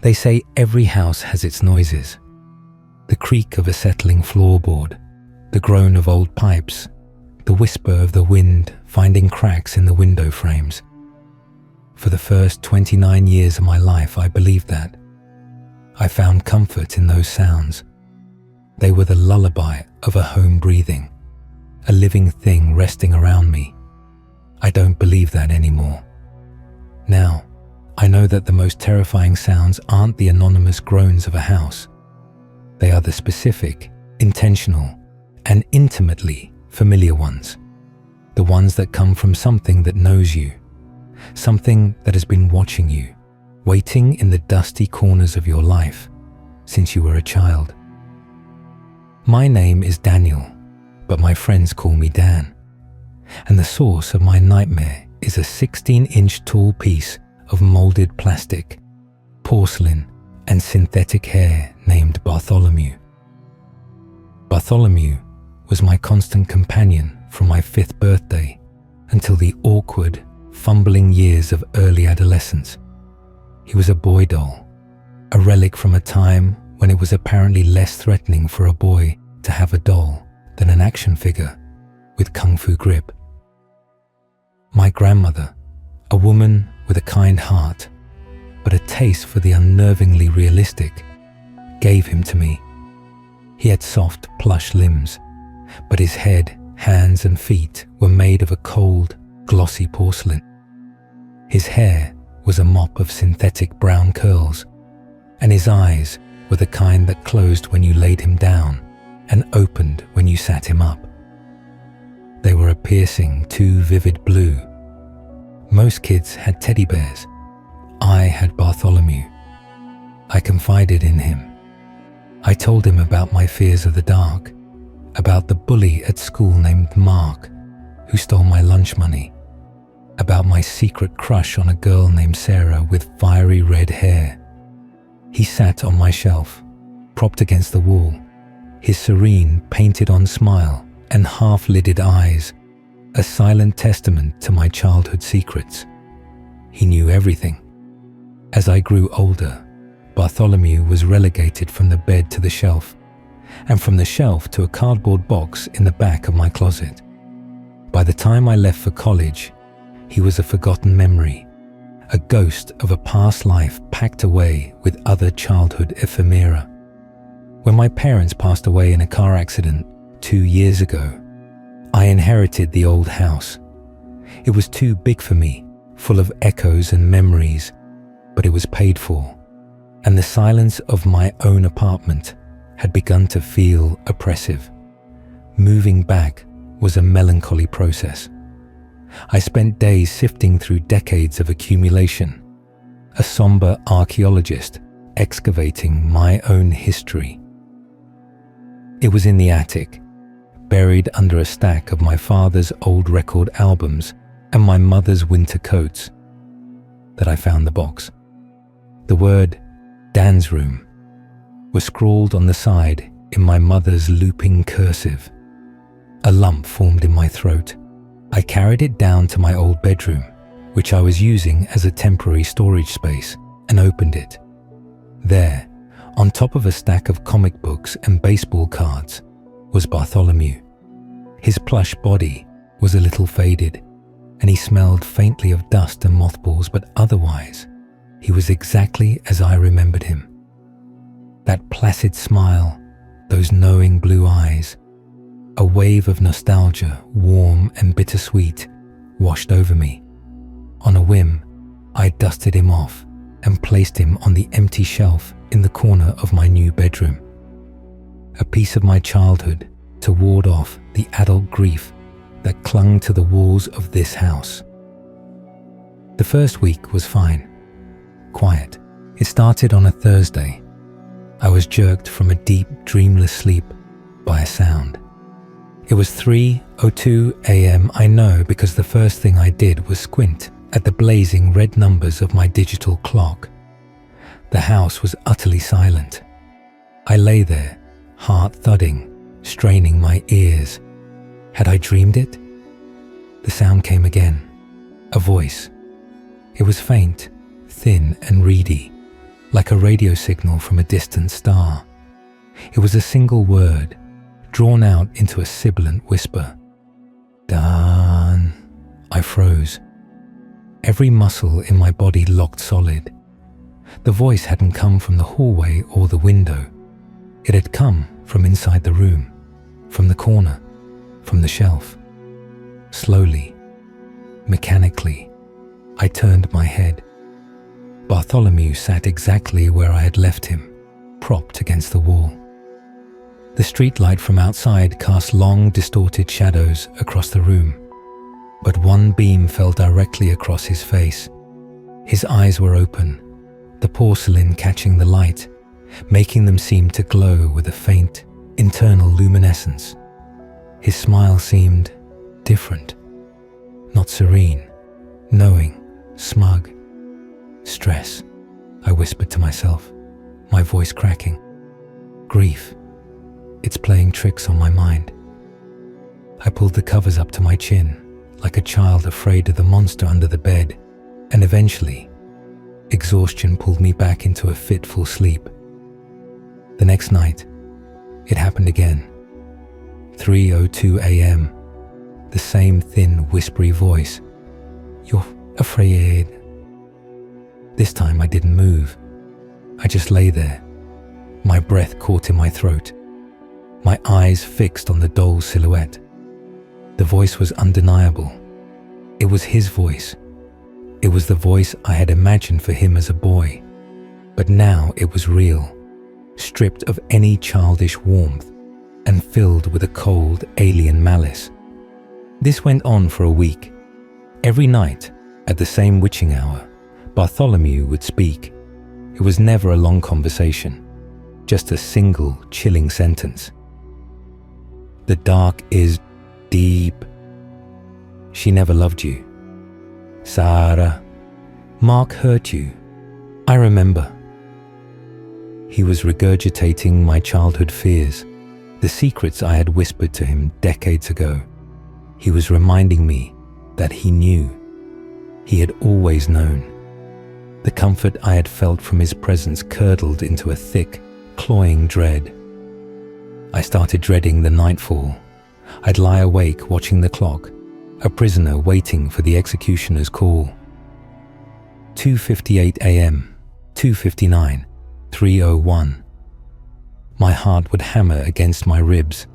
They say every house has its noises. The creak of a settling floorboard, the groan of old pipes, the whisper of the wind finding cracks in the window frames. For the first 29 years of my life, I believed that. I found comfort in those sounds. They were the lullaby of a home breathing, a living thing resting around me. I don't believe that anymore. Now, I know that the most terrifying sounds aren't the anonymous groans of a house. They are the specific, intentional, and intimately familiar ones. The ones that come from something that knows you, something that has been watching you, waiting in the dusty corners of your life since you were a child. My name is Daniel, but my friends call me Dan. And the source of my nightmare is a 16-inch tall piece of molded plastic, porcelain, and synthetic hair named Bartholomew. Bartholomew was my constant companion from my 5th birthday until the awkward, fumbling years of early adolescence. He was a boy doll, a relic from a time when it was apparently less threatening for a boy to have a doll than an action figure with kung fu grip. My grandmother, a woman with a kind heart, but a taste for the unnervingly realistic, gave him to me. He had soft, plush limbs, but his head, hands and feet were made of a cold, glossy porcelain. His hair was a mop of synthetic brown curls, and his eyes were the kind that closed when you laid him down and opened when you sat him up. They were a piercing, too vivid blue. Most kids had teddy bears. I had Bartholomew. I confided in him. I told him about my fears of the dark, about the bully at school named Mark, who stole my lunch money, about my secret crush on a girl named Sarah with fiery red hair. He sat on my shelf, propped against the wall, his serene, painted-on smile and half-lidded eyes, a silent testament to my childhood secrets. He knew everything. As I grew older, Bartholomew was relegated from the bed to the shelf, and from the shelf to a cardboard box in the back of my closet. By the time I left for college, he was a forgotten memory, a ghost of a past life packed away with other childhood ephemera. When my parents passed away in a car accident 2 years ago, I inherited the old house. It was too big for me, full of echoes and memories, but it was paid for, and the silence of my own apartment had begun to feel oppressive. Moving back was a melancholy process. I spent days sifting through decades of accumulation, a somber archaeologist excavating my own history. It was in the attic, buried under a stack of my father's old record albums and my mother's winter coats, that I found the box. The word Dan's room was scrawled on the side in my mother's looping cursive. A lump formed in my throat. I carried it down to my old bedroom, which I was using as a temporary storage space, and opened it. There, on top of a stack of comic books and baseball cards, was Bartholomew. His plush body was a little faded, and he smelled faintly of dust and mothballs, but otherwise, he was exactly as I remembered him. That placid smile, those knowing blue eyes, a wave of nostalgia, warm and bittersweet, washed over me. On a whim, I dusted him off and placed him on the empty shelf in the corner of my new bedroom. A piece of my childhood to ward off the adult grief that clung to the walls of this house. The first week was fine, quiet. It started on a Thursday. I was jerked from a deep, dreamless sleep by a sound. It was 3:02 a.m. I know, because the first thing I did was squint at the blazing red numbers of my digital clock. The house was utterly silent. I lay there, heart thudding, straining my ears. Had I dreamed it? The sound came again. A voice. It was faint, thin and reedy. like a radio signal from a distant star. It was a single word, drawn out into a sibilant whisper. Dan. I froze. Every muscle in my body locked solid. The voice hadn't come from the hallway or the window. It had come from inside the room, from the corner, from the shelf. Slowly, mechanically, I turned my head. Bartholomew sat exactly where I had left him, propped against the wall. The streetlight from outside cast long, distorted shadows across the room, but one beam fell directly across his face. His eyes were open, the porcelain catching the light, making them seem to glow with a faint, internal luminescence. His smile seemed different, not serene, knowing, smug. Stress, I whispered to myself, my voice cracking. Grief, it's playing tricks on my mind. I pulled the covers up to my chin, like a child afraid of the monster under the bed, and eventually, exhaustion pulled me back into a fitful sleep. The next night, it happened again. 3:02 a.m., the same thin, whispery voice. You're afraid. This time I didn't move. I just lay there, my breath caught in my throat, my eyes fixed on the doll's silhouette. The voice was undeniable. It was his voice. It was the voice I had imagined for him as a boy. But now it was real, stripped of any childish warmth and filled with a cold, alien malice. This went on for a week. Every night, at the same witching hour, Bartholomew would speak. It was never a long conversation, just a single, chilling sentence. The dark is deep. She never loved you. Sarah, Mark hurt you. I remember. He was regurgitating my childhood fears, the secrets I had whispered to him decades ago. He was reminding me that he knew. He had always known. The comfort I had felt from his presence curdled into a thick, cloying dread. I started dreading the nightfall. I'd lie awake watching the clock, a prisoner waiting for the executioner's call. 2:58 a.m., 2:59, 3:01. My heart would hammer against my ribs,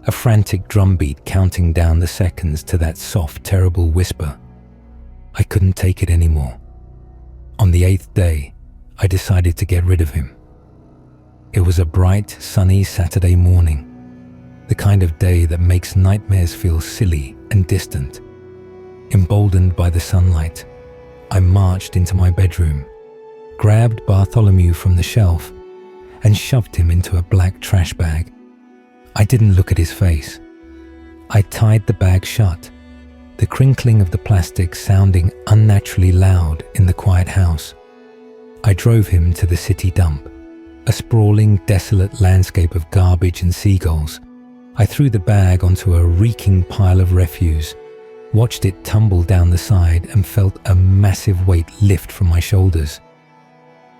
a frantic drumbeat counting down the seconds to that soft, terrible whisper. I couldn't take it anymore. On the 8th day, I decided to get rid of him. It was a bright, sunny Saturday morning, the kind of day that makes nightmares feel silly and distant. Emboldened by the sunlight, I marched into my bedroom, grabbed Bartholomew from the shelf, and shoved him into a black trash bag. I didn't look at his face. I tied the bag shut, the crinkling of the plastic sounding unnaturally loud in the quiet house. I drove him to the city dump, a sprawling, desolate landscape of garbage and seagulls. I threw the bag onto a reeking pile of refuse, watched it tumble down the side, and felt a massive weight lift from my shoulders.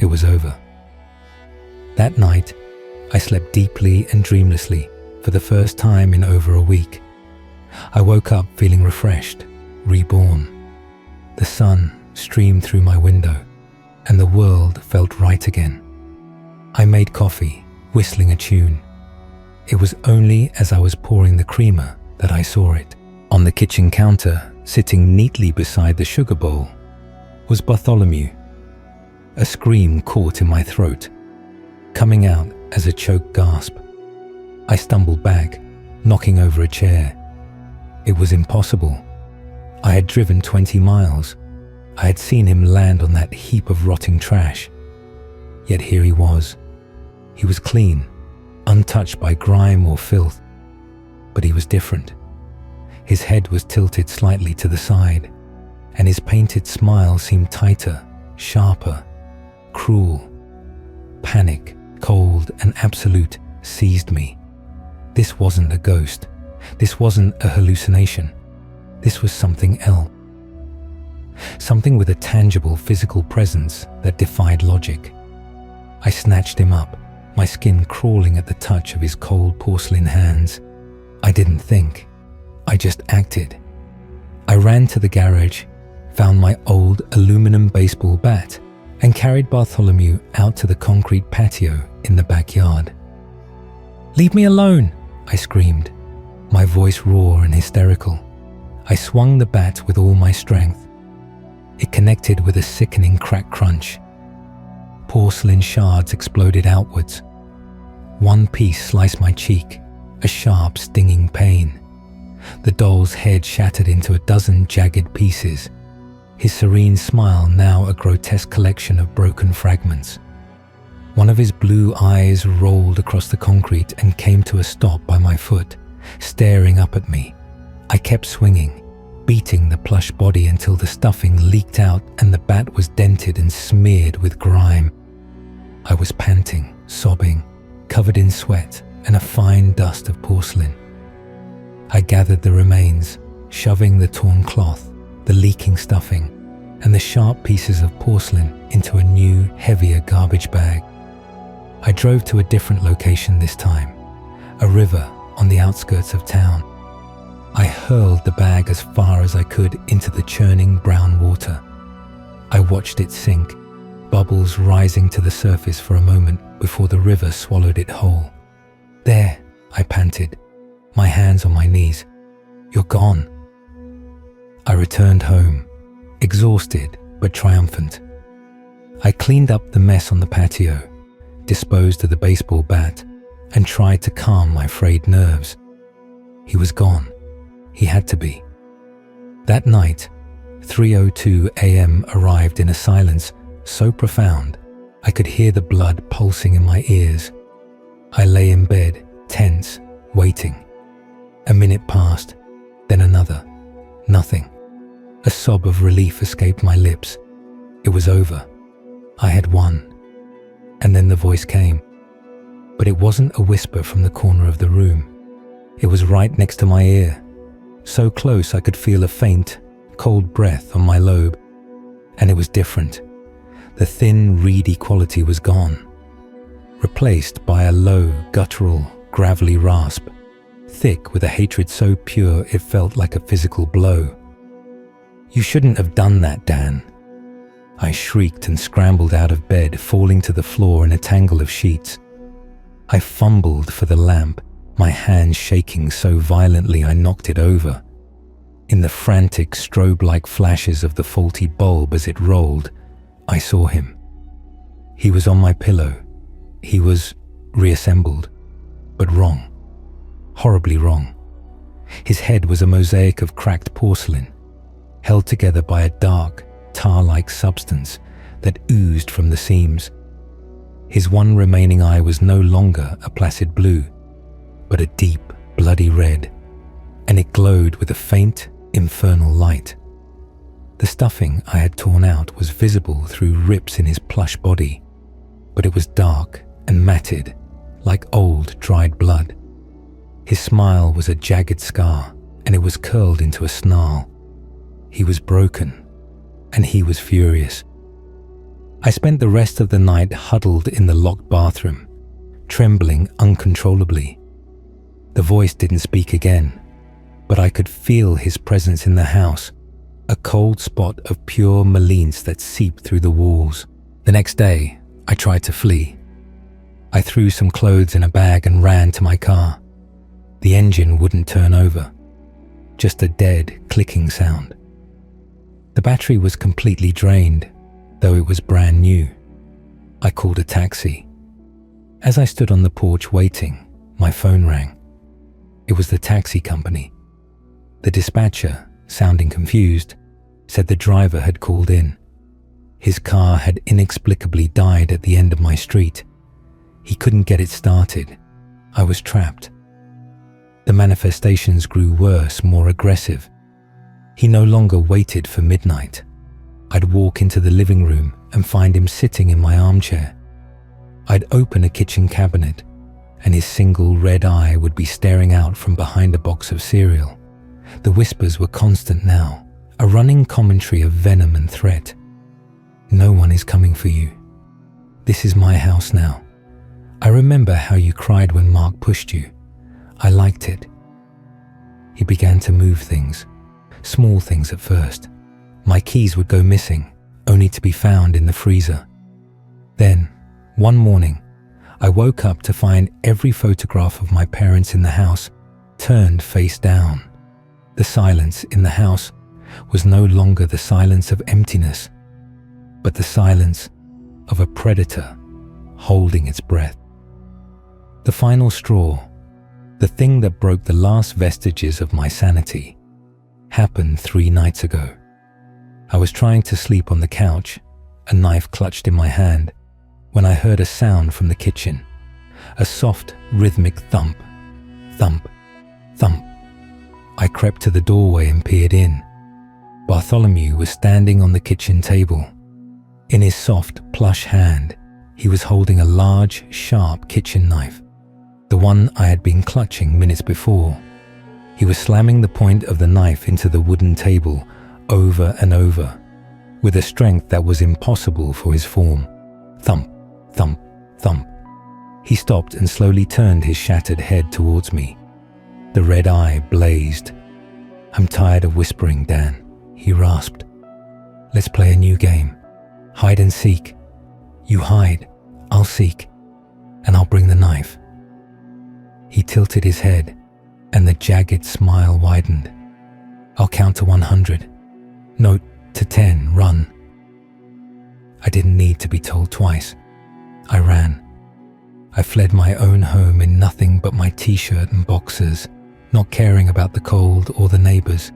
It was over. That night, I slept deeply and dreamlessly for the first time in over a week. I woke up feeling refreshed, reborn. The sun streamed through my window, and the world felt right again. I made coffee, whistling a tune. It was only as I was pouring the creamer that I saw it. On the kitchen counter, sitting neatly beside the sugar bowl, was Bartholomew. A scream caught in my throat, coming out as a choked gasp. I stumbled back, knocking over a chair. It was impossible. I had driven 20 miles. I had seen him land on that heap of rotting trash. Yet here he was. He was clean, untouched by grime or filth. But he was different. His head was tilted slightly to the side, and his painted smile seemed tighter, sharper, cruel. Panic, cold and absolute, seized me. This wasn't a ghost. This wasn't a hallucination. This was something else. Something with a tangible physical presence that defied logic. I snatched him up, my skin crawling at the touch of his cold porcelain hands. I didn't think. I just acted. I ran to the garage, found my old aluminum baseball bat, and carried Bartholomew out to the concrete patio in the backyard. "Leave me alone!" I screamed, my voice raw and hysterical. I swung the bat with all my strength. It connected with a sickening crack crunch. Porcelain shards exploded outwards. One piece sliced my cheek, a sharp, stinging pain. The doll's head shattered into a dozen jagged pieces, his serene smile now a grotesque collection of broken fragments. One of his blue eyes rolled across the concrete and came to a stop by my foot, staring up at me. I kept swinging, beating the plush body until the stuffing leaked out and the bat was dented and smeared with grime. I was panting, sobbing, covered in sweat and a fine dust of porcelain. I gathered the remains, shoving the torn cloth, the leaking stuffing, and the sharp pieces of porcelain into a new, heavier garbage bag. I drove to a different location this time, a river on the outskirts of town. I hurled the bag as far as I could into the churning brown water. I watched it sink, bubbles rising to the surface for a moment before the river swallowed it whole. "There," I panted, my hands on my knees. "You're gone." I returned home, exhausted but triumphant. I cleaned up the mess on the patio, disposed of the baseball bat, and tried to calm my frayed nerves. He was gone. He had to be. That night, 3:02 a.m. arrived in a silence so profound I could hear the blood pulsing in my ears. I lay in bed, tense, waiting. A minute passed, then another. Nothing. A sob of relief escaped my lips. It was over. I had won. And then the voice came. But it wasn't a whisper from the corner of the room. It was right next to my ear, so close I could feel a faint, cold breath on my lobe. And it was different. The thin, reedy quality was gone, replaced by a low, guttural, gravelly rasp, thick with a hatred so pure it felt like a physical blow. "You shouldn't have done that, Dan." I shrieked and scrambled out of bed, falling to the floor in a tangle of sheets. I fumbled for the lamp, my hand shaking so violently I knocked it over. In the frantic strobe-like flashes of the faulty bulb as it rolled, I saw him. He was on my pillow. He was reassembled, but wrong. Horribly wrong. His head was a mosaic of cracked porcelain, held together by a dark, tar-like substance that oozed from the seams. His one remaining eye was no longer a placid blue, but a deep, bloody red, and it glowed with a faint, infernal light. The stuffing I had torn out was visible through rips in his plush body, but it was dark and matted, like old, dried blood. His smile was a jagged scar, and it was curled into a snarl. He was broken, and he was furious. I spent the rest of the night huddled in the locked bathroom, trembling uncontrollably. The voice didn't speak again, but I could feel his presence in the house, a cold spot of pure malice that seeped through the walls. The next day, I tried to flee. I threw some clothes in a bag and ran to my car. The engine wouldn't turn over, just a dead, clicking sound. The battery was completely drained, though it was brand new. I called a taxi. As I stood on the porch waiting, my phone rang. It was the taxi company. The dispatcher, sounding confused, said the driver had called in. His car had inexplicably died at the end of my street. He couldn't get it started. I was trapped. The manifestations grew worse, more aggressive. He no longer waited for midnight. I'd walk into the living room and find him sitting in my armchair. I'd open a kitchen cabinet, and his single red eye would be staring out from behind a box of cereal. The whispers were constant now, a running commentary of venom and threat. "No one is coming for you. This is my house now. I remember how you cried when Mark pushed you. I liked it." He began to move things, small things at first. My keys would go missing, only to be found in the freezer. Then, one morning, I woke up to find every photograph of my parents in the house turned face down. The silence in the house was no longer the silence of emptiness, but the silence of a predator holding its breath. The final straw, the thing that broke the last vestiges of my sanity, happened 3 nights ago. I was trying to sleep on the couch, a knife clutched in my hand, when I heard a sound from the kitchen, a soft, rhythmic thump, thump, thump. I crept to the doorway and peered in. Bartholomew was standing on the kitchen table. In his soft, plush hand, he was holding a large, sharp kitchen knife, the one I had been clutching minutes before. He was slamming the point of the knife into the wooden table over and over, with a strength that was impossible for his form. Thump, thump, thump. He stopped and slowly turned his shattered head towards me. The red eye blazed. "I'm tired of whispering, Dan," he rasped. "Let's play a new game. Hide and seek. You hide, I'll seek, and I'll bring the knife." He tilted his head, and the jagged smile widened. "I'll count to 100. No, to 10, run." I didn't need to be told twice. I ran. I fled my own home in nothing but my t-shirt and boxers, not caring about the cold or the neighbors.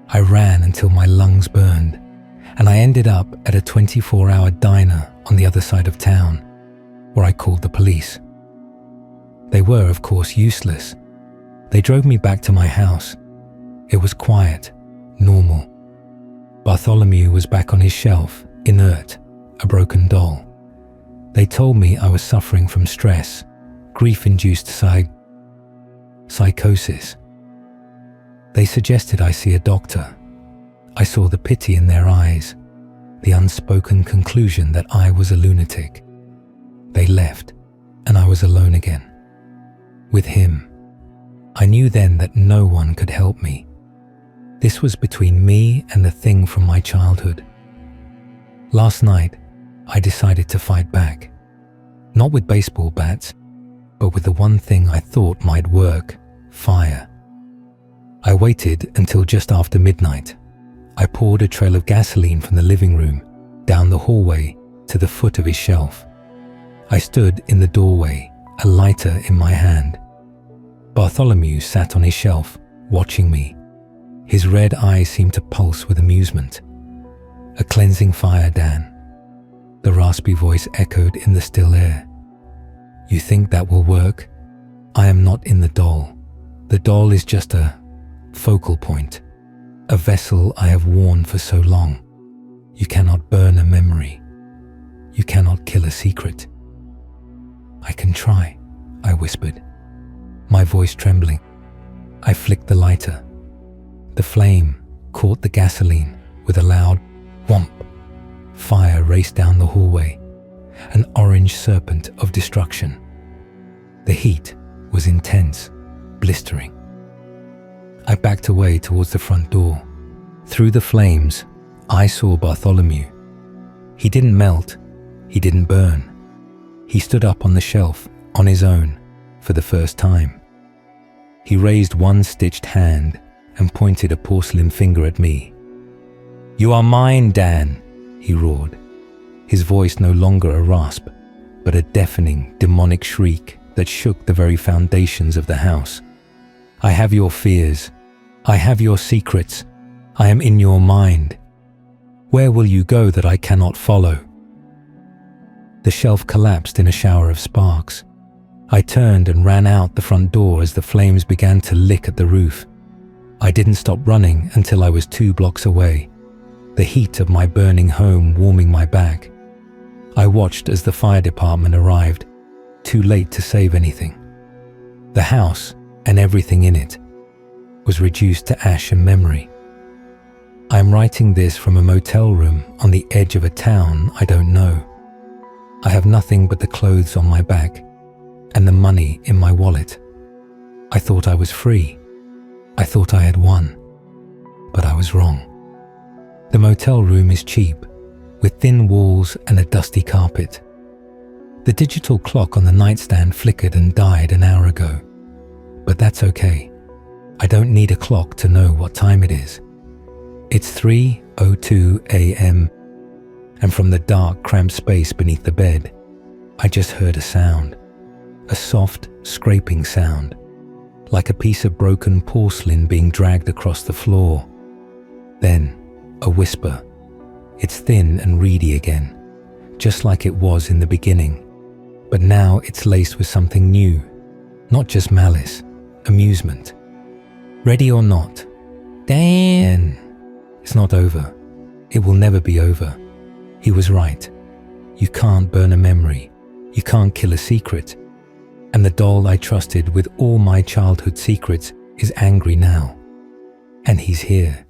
I ran until my lungs burned, and I ended up at a 24-hour diner on the other side of town, where I called the police. They were, of course, useless. They drove me back to my house. It was quiet, normal. Bartholomew was back on his shelf, inert, a broken doll. They told me I was suffering from stress, grief-induced psychosis. They suggested I see a doctor. I saw the pity in their eyes, the unspoken conclusion that I was a lunatic. They left, and I was alone again. With him. I knew then that no one could help me. This was between me and the thing from my childhood. Last night, I decided to fight back. Not with baseball bats, but with the one thing I thought might work, fire. I waited until just after midnight. I poured a trail of gasoline from the living room down the hallway to the foot of his shelf. I stood in the doorway, a lighter in my hand. Bartholomew sat on his shelf, watching me. His red eyes seemed to pulse with amusement. "A cleansing fire, Dan." The raspy voice echoed in the still air. "You think that will work? I am not in the doll. The doll is just a focal point, a vessel I have worn for so long. You cannot burn a memory. You cannot kill a secret." "I can try," I whispered, my voice trembling. I flicked the lighter. The flame caught the gasoline with a loud whomp. Fire raced down the hallway, an orange serpent of destruction. The heat was intense, blistering. I backed away towards the front door. Through the flames, I saw Bartholomew. He didn't melt. He didn't burn. He stood up on the shelf, on his own, for the first time. He raised one stitched hand and pointed a porcelain finger at me. "You are mine, Dan," he roared. His voice no longer a rasp, but a deafening, demonic shriek that shook the very foundations of the house. "I have your fears. I have your secrets. I am in your mind. Where will you go that I cannot follow?" The shelf collapsed in a shower of sparks. I turned and ran out the front door as the flames began to lick at the roof. I didn't stop running until I was 2 blocks away, the heat of my burning home warming my back. I watched as the fire department arrived, too late to save anything. The house, and everything in it, was reduced to ash and memory. I am writing this from a motel room on the edge of a town I don't know. I have nothing but the clothes on my back and the money in my wallet. I thought I was free. I thought I had won. But I was wrong. The motel room is cheap, with thin walls and a dusty carpet. The digital clock on the nightstand flickered and died an hour ago. But that's okay. I don't need a clock to know what time it is. It's 3:02 a.m. and from the dark, cramped space beneath the bed, I just heard a sound. A soft, scraping sound, like a piece of broken porcelain being dragged across the floor. Then, a whisper. It's thin and reedy again, just like it was in the beginning. But now it's laced with something new, not just malice, amusement. Ready or not? Dan! It's not over. It will never be over. He was right. You can't burn a memory. You can't kill a secret. And the doll I trusted with all my childhood secrets is angry now. And he's here.